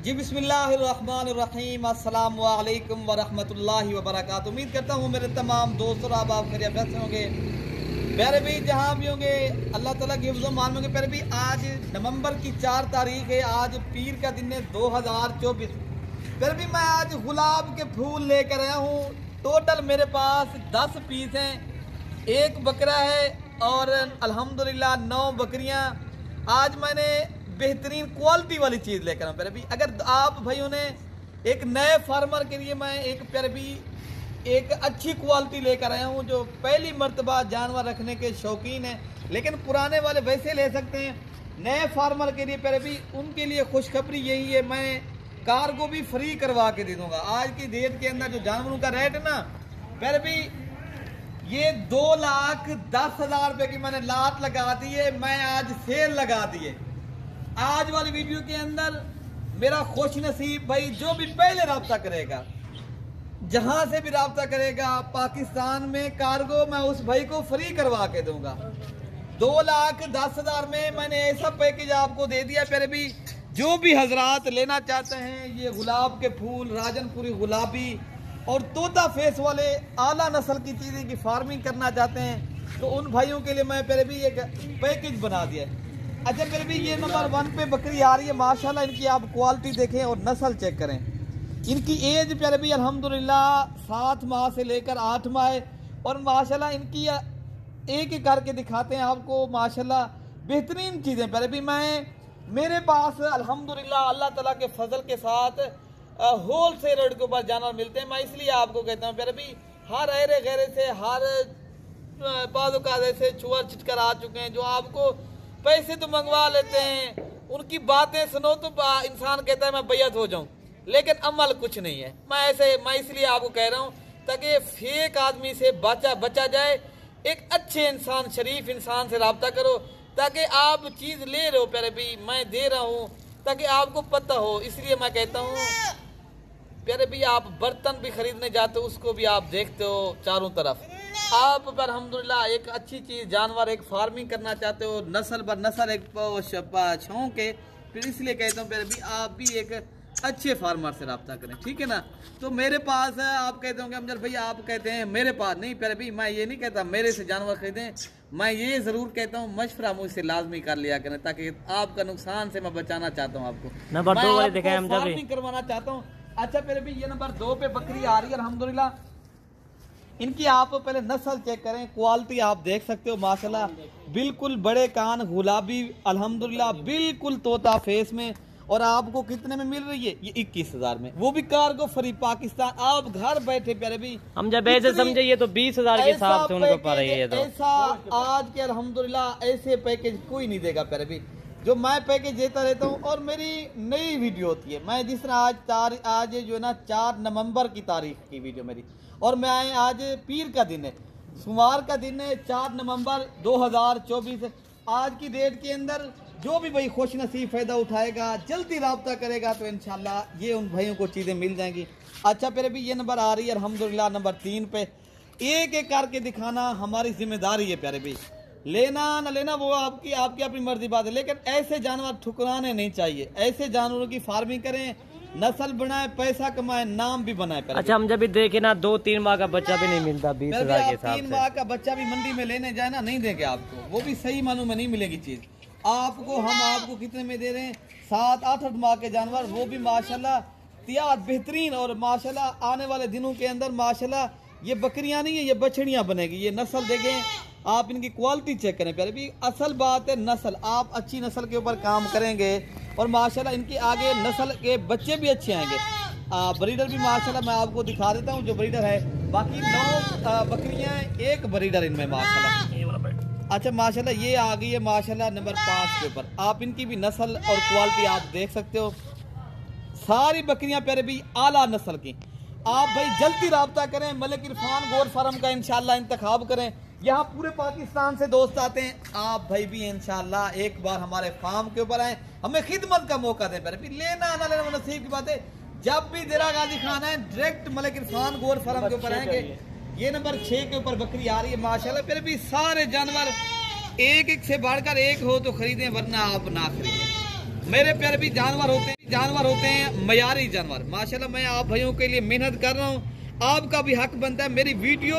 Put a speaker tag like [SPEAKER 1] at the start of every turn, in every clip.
[SPEAKER 1] जी बिस्मिल्लाहिर्रहमानिर्रहीम, अस्सलाम वालेकुम वरहमतुल्लाहि वबरकातुहू। उम्मीद करता हूँ मेरे तमाम दोस्त और आप खैरियत से होंगे। प्यारे भी जहाँ भी होंगे अल्लाह ताला की हिफ्ज़ मान होंगे। प्यारे भी आज नवंबर की 4 तारीख है, आज पीर का दिन है 2024। प्यारे भी मैं आज गुलाब के फूल लेकर आया हूँ। टोटल मेरे पास 10 पीस हैं, एक बकरा है और अल्हम्दुलिल्लाह 9 बकरियाँ। आज मैंने बेहतरीन क्वालिटी वाली चीज़ लेकर आऊँ। प्यारे भी अगर आप भाइयों ने एक नए फार्मर के लिए मैं एक प्यारे भी एक अच्छी क्वालिटी लेकर आया हूँ, जो पहली मर्तबा जानवर रखने के शौकीन हैं, लेकिन पुराने वाले वैसे ले सकते हैं। नए फार्मर के लिए प्यारे भी उनके लिए खुशखबरी यही है, मैं कार्गो भी फ्री करवा के दे दूँगा। आज की डेट के अंदर जो जानवरों का रेट है ना प्यारे भी, ये 2,10,000 रुपये की मैंने लात लगा दी है। मैं आज सेल लगा दी है। आज वाली वीडियो के अंदर मेरा खुश नसीब भाई जो भी पहले रब्ता करेगा, जहां से भी रब्ता करेगा पाकिस्तान में कार्गो, मैं उस भाई को फ्री करवा के दूंगा। 2,10,000 में मैंने ऐसा पैकेज आपको दे दिया। प्यारे भी जो भी हजरात लेना चाहते हैं, ये गुलाब के फूल, राजनपुरी गुलाबी और तोता फेस वाले आला नस्ल की चीज़ें की फार्मिंग करना चाहते हैं, तो उन भाइयों के लिए मैं प्यारे भी एक पैकेज बना दिया है। अच्छा प्यारे भी ये नंबर 1 पे बकरी आ रही है माशाल्लाह। इनकी आप क्वालिटी देखें और नस्ल चेक करें। इनकी एज प्यारे भी अल्हम्दुलिल्लाह 7 माह से लेकर 8 माह है और माशाल्लाह इनकी एक एक करके दिखाते हैं आपको। माशाल्लाह बेहतरीन चीज़ें प्यारे भी मेरे पास अल्हम्दुलिल्लाह अल्लाह ताला के फजल के साथ होल सेल रेट के ऊपर जानवर मिलते हैं। मैं इसलिए आपको कहता हूँ प्यारे भी हर अरे गहरे से हर बाज़ से चुअर चिटकर आ चुके हैं, जो आपको पैसे तो मंगवा लेते हैं, उनकी बातें सुनो तो इंसान कहता है मैं बैयत हो जाऊं, लेकिन अमल कुछ नहीं है। मैं इसलिए आपको कह रहा हूं ताकि फेक आदमी से बचा जाए। एक अच्छे इंसान, शरीफ इंसान से रब्ता करो, ताकि आप चीज़ ले रहे हो प्यारे भी मैं दे रहा हूं ताकि आपको पता हो। इसलिए मैं कहता हूँ प्यारे भी आप बर्तन भी खरीदने जाते हो, उसको भी आप देखते हो चारों तरफ। आप पर अल्हम्दुलिल्लाह एक अच्छी चीज़ जानवर एक फार्मिंग करना चाहते हो, नस्ल बर नस्ल एक शौक है, फिर इसलिए कहता हूँ प्यारे भी आप भी एक अच्छे फार्मर से रब्ता करें, ठीक है ना। तो मेरे पास आप कहते होंगे अमजद भाई, आप कहते हैं मेरे पास नहीं। प्यारे भी मैं ये नहीं कहता मेरे से जानवर खरीदें, मैं ये ज़रूर कहता हूँ मशवरा मुझसे लाजमी कर लिया करें, ताकि आपका नुकसान से मैं बचाना चाहता हूँ। आपको
[SPEAKER 2] नंबर 2 वाले दिखाएं, हम
[SPEAKER 1] फार्मिंग करवाना चाहता हूँ। अच्छा प्यारे भी ये नंबर 2 पे बकरी आ रही है अल्हम्दुलिल्लाह। इनकी आप पहले नस्ल चेक करें, क्वालिटी आप देख सकते हो माशाल्लाह। बिल्कुल बड़े कान, गुलाबी, अल्हम्दुलिल्लाह बिल्कुल तोता फेस में। और आपको कितने में मिल रही है? ये 21,000 में, वो भी कार्गो फ्री पाकिस्तान। आप घर बैठे प्यारे भी
[SPEAKER 2] हम जब ऐसे समझे ये तो 20,000 के हिसाब से उनको पड़ रही है। तो
[SPEAKER 1] ऐसा आज के अल्हम्दुलिल्लाह ऐसे पैकेज कोई नहीं देगा प्यारे भी, जो मैं पैकेज देता रहता हूँ। और मेरी नई वीडियो होती है, मैं जिस तरह आज जो है ना 4 नवंबर की तारीख की वीडियो मेरी, और मैं आज पीर का दिन है, सोमवार का दिन है 4 नवंबर 2024। आज की डेट के अंदर जो भी भाई खुश नसीब फ़ायदा उठाएगा, जल्दी रब्ता करेगा, तो इंशाल्लाह ये उन भाइयों को चीज़ें मिल जाएंगी। अच्छा फिर भी ये नंबर आ रही है अल्हम्दुलिल्लाह नंबर 3 पे। एक एक करके दिखाना हमारी जिम्मेदारी है प्यारे भी, लेना ना लेना वो आपकी अपनी मर्जी बात है, लेकिन ऐसे जानवर ठुकराने नहीं चाहिए। ऐसे जानवरों की फार्मिंग करें, नस्ल बनाए, पैसा कमाए, नाम भी बनाए।
[SPEAKER 2] अच्छा हम जब भी देखे ना 2-3 माह का बच्चा भी नहीं मिलता 20,000 के हिसाब से।
[SPEAKER 1] 3 माह का बच्चा भी मंडी में लेने जाए ना, नहीं देंगे आपको, वो भी सही मानों में नहीं मिलेगी चीज आपको। हम आपको कितने में दे रहे हैं? 7-8 माह के जानवर, वो भी माशाल्लाह तैयार बेहतरीन। और माशाल्लाह आने वाले दिनों के अंदर माशाल्लाह ये बकरियां नहीं है, ये बछड़ियां बनेगी। ये नस्ल देखें आप, इनकी क्वालिटी चेक करें प्यारे भी। असल बात है नस्ल, आप अच्छी नस्ल के ऊपर काम करेंगे और माशाल्लाह इनके आगे नस्ल के बच्चे भी अच्छे आएंगे। ब्रीडर भी माशाल्लाह मैं आपको दिखा देता हूँ जो ब्रीडर है। बाकी 9 बकरियां, एक ब्रीडर इनमें माशाल्लाह। अच्छा माशाल्लाह ये आ गई है माशाल्लाह नंबर 5 के ऊपर। आप इनकी भी नस्ल और क्वालिटी आप देख सकते हो। सारी बकरियां प्यारे भी आला नस्ल की। आप भाई जल्दी रब्ता करें, मलिक इरफान गोट फार्म का इंशाल्लाह इंतखाब करें। यहाँ पूरे पाकिस्तान से दोस्त आते हैं। आप भाई भी इंशाल्लाह एक बार हमारे फार्म के ऊपर आए, हमें खिदमत का मौका दें। प्यारे भी लेना ना लेना नसीब की बात है। जब भी दिरा गाजी खाना है direct Malik Irfan goat farm के ऊपर आएंगे। ये नंबर 6 के ऊपर बकरी आ रही है माशाल्लाह। फिर भी सारे जानवर एक एक से बढ़कर एक हो तो खरीदें, वरना आप ना खरीदें। मेरे प्यारे भी जानवर होते हैं मयारी जानवर। माशाल्लाह मैं आप भाइयों के लिए मेहनत कर रहा हूँ, आपका भी हक बनता है मेरी वीडियो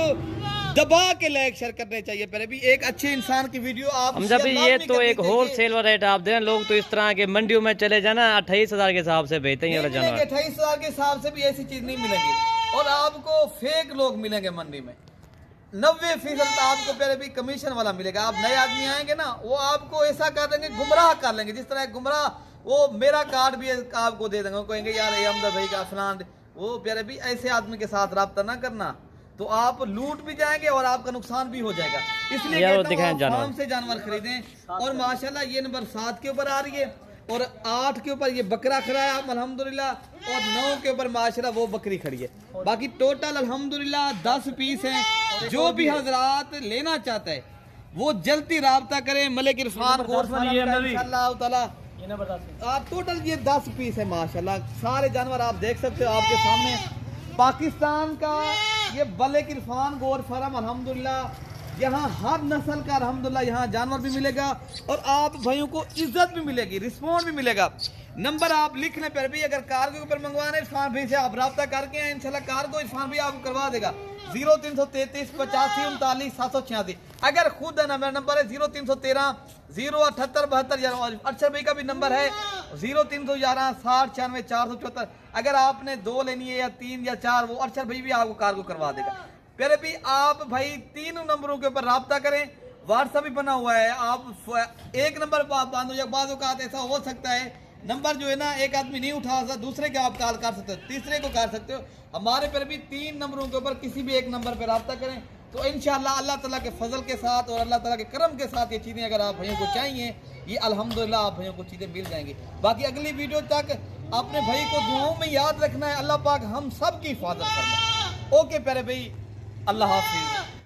[SPEAKER 1] दबा के लाइक शेयर करने चाहिए। प्यारे भी एक अच्छे इंसान की वीडियो आप
[SPEAKER 2] हम जब ये तो एक होल सेल रेट आप दें, लोग तो इस तरह के मंडियों में चले जाना 28,000 के हिसाब से बेचते हैं।
[SPEAKER 1] 28,000 के हिसाब से भी ऐसी चीज नहीं मिलेगी और आपको फेक लोग मिलेंगे मंडी में। 90% आपको प्यारे भी कमीशन वाला मिलेगा। आप नए आदमी आएंगे ना, वो आपको ऐसा कर देंगे, गुमराह कर लेंगे। जिस तरह गुमराह वो मेरा कार्ड भी आपको दे देंगे, वो कहेंगे यार ये अहमद भाई का फलान। वो प्यारे भी ऐसे आदमी के साथ रब्ता ना करना, तो आप लूट भी जाएंगे और आपका नुकसान भी हो जाएगा। इसलिए कहता हूं फार्म से जानवर खरीदें। और माशाल्लाह ये नंबर 7 के ऊपर आ रही है और 8 के ऊपर ये बकरा खड़ा है अल्हम्दुलिल्लाह, और 9 के ऊपर माशाल्लाह वो बकरी खड़ी है। बाकी टोटल अल्हम्दुलिल्लाह 10 पीस हैं। जो भी हजरात लेना चाहता है वो जल्दी राब्ता करें। मलिक इरफान इंशाअल्लाह ताला टोटल ये 10 पीस है माशाल्लाह। सारे जानवर आप देख सकते हो आपके सामने। पाकिस्तान का ये मलिक इरफान गोर फार्म अल्हम्दुलिल्लाह, यहाँ हर नस्ल का अल्हम्दुलिल्लाह यहाँ जानवर भी मिलेगा और आप भाइयों को इज्जत भी मिलेगी, रिस्पॉन्स भी मिलेगा। नंबर आप लिख लें पर भी, अगर कार्गो के ऊपर मंगवाना है इरफान भाई से आप रब्ता करके हैं, इंशाल्लाह कार्गो इरफान भाई आपको करवा देगा। 0333 85 39 786। अगर खुद है ना, मेरा नंबर है 0313 078 72। अरशद भाई का भी नंबर है 0311 60 96 474। अगर आपने 2 लेनी है या 3 या 4, वो अरशद भाई भी आपको कार्गो करवा देगा। प्यारे भी आप भाई 3 नंबरों के ऊपर राब्ता करें। व्हाट्सएप भी बना हुआ है, आप एक नंबर पर बांधो या बाजू का ऐसा हो सकता है नंबर जो है ना एक आदमी नहीं उठा सकता, दूसरे के आप कॉल कर सकते हो, तीसरे को कर सकते हो। हमारे पर भी 3 नंबरों के ऊपर किसी भी एक नंबर पर राब्ता करें, तो इंशाल्लाह अल्लाह ताला के फजल के साथ और अल्लाह ताला के करम के साथ ये चीज़ें अगर आप भाइयों को चाहिए, ये अल्हम्दुलिल्लाह आप भाइयों को चीज़ें मिल जाएंगी। बाकी अगली वीडियो तक अपने भाई को दुआओं में याद रखना है। अल्लाह पाक हम सब की हिफाजत करना है। ओके प्यारे भाई, अल्लाह हाफिज।